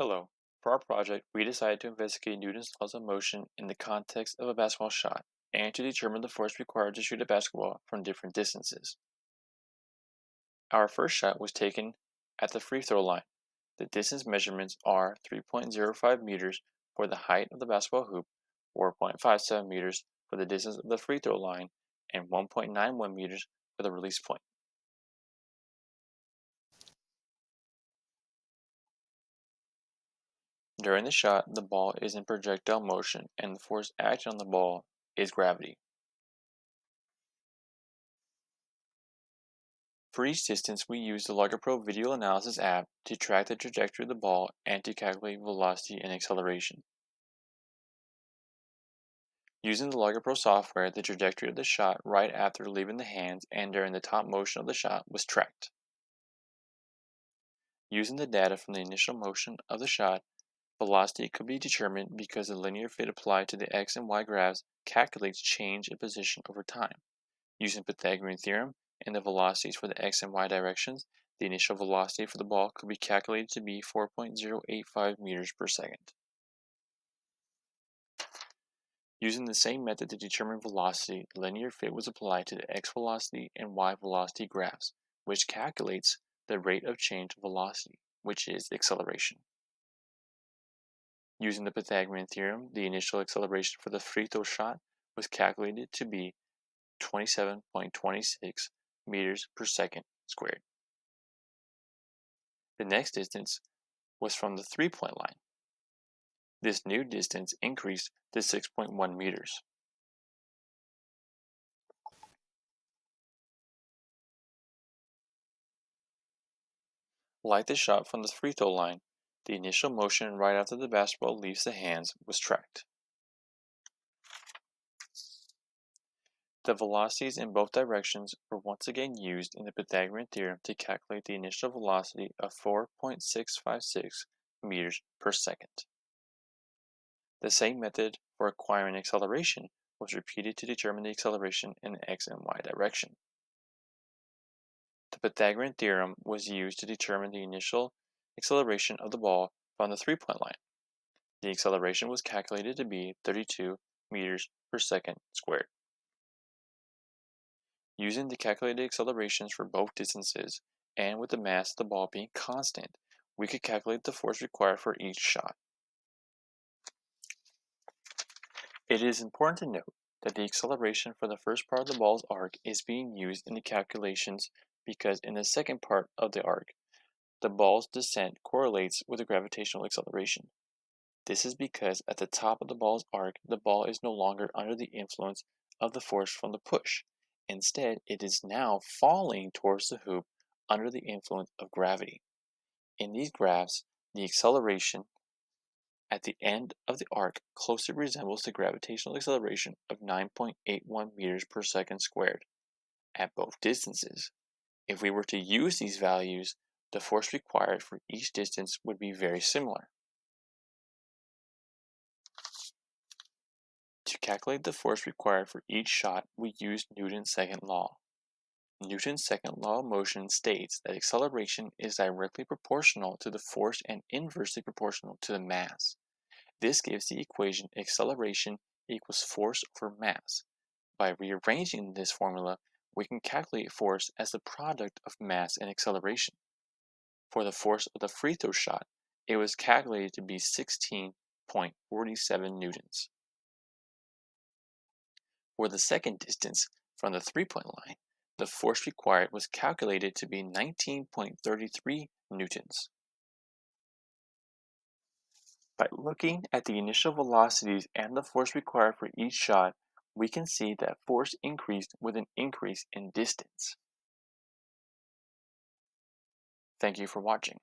Hello. For our project, we decided to investigate Newton's laws of motion in the context of a basketball shot and to determine the force required to shoot a basketball from different distances. Our first shot was taken at the free throw line. The distance measurements are 3.05 meters for the height of the basketball hoop, 4.57 meters for the distance of the free throw line, and 1.91 meters for the release point. During the shot, the ball is in projectile motion and the force acting on the ball is gravity. For each distance, we use the LogarPro Video Analysis app to track the trajectory of the ball and to calculate velocity and acceleration. Using the LogarPro software, the trajectory of the shot right after leaving the hands and during the top motion of the shot was tracked. Using the data from the initial motion of the shot, velocity could be determined because the linear fit applied to the x and y graphs calculates change in position over time. Using Pythagorean theorem and the velocities for the x and y directions, the initial velocity for the ball could be calculated to be 4.085 meters per second. Using the same method to determine velocity, linear fit was applied to the x velocity and y velocity graphs, which calculates the rate of change of velocity, which is acceleration. Using the Pythagorean theorem, the initial acceleration for the free throw shot was calculated to be 27.26 meters per second squared. The next distance was from the 3-point line. This new distance increased to 6.1 meters. Like the shot from the free throw line, the initial motion right after the basketball leaves the hands was tracked. The velocities in both directions were once again used in the Pythagorean theorem to calculate the initial velocity of 4.656 meters per second. The same method for acquiring acceleration was repeated to determine the acceleration in the x and y direction. The Pythagorean theorem was used to determine the initial acceleration of the ball from the 3-point line. The acceleration was calculated to be 32 meters per second squared. Using the calculated accelerations for both distances, and with the mass of the ball being constant, we could calculate the force required for each shot. It is important to note that the acceleration for the first part of the ball's arc is being used in the calculations because in the second part of the arc, the ball's descent correlates with the gravitational acceleration. This is because at the top of the ball's arc, the ball is no longer under the influence of the force from the push. Instead, it is now falling towards the hoop under the influence of gravity. In these graphs, the acceleration at the end of the arc closely resembles the gravitational acceleration of 9.81 meters per second squared at both distances. If we were to use these values, the force required for each distance would be very similar. To calculate the force required for each shot, we used Newton's second law. Newton's second law of motion states that acceleration is directly proportional to the force and inversely proportional to the mass. This gives the equation acceleration equals force over mass. By rearranging this formula, we can calculate force as the product of mass and acceleration. For the force of the free throw shot, it was calculated to be 16.47 newtons. For the second distance from the 3-point line, the force required was calculated to be 19.33 newtons. By looking at the initial velocities and the force required for each shot, we can see that force increased with an increase in distance. Thank you for watching.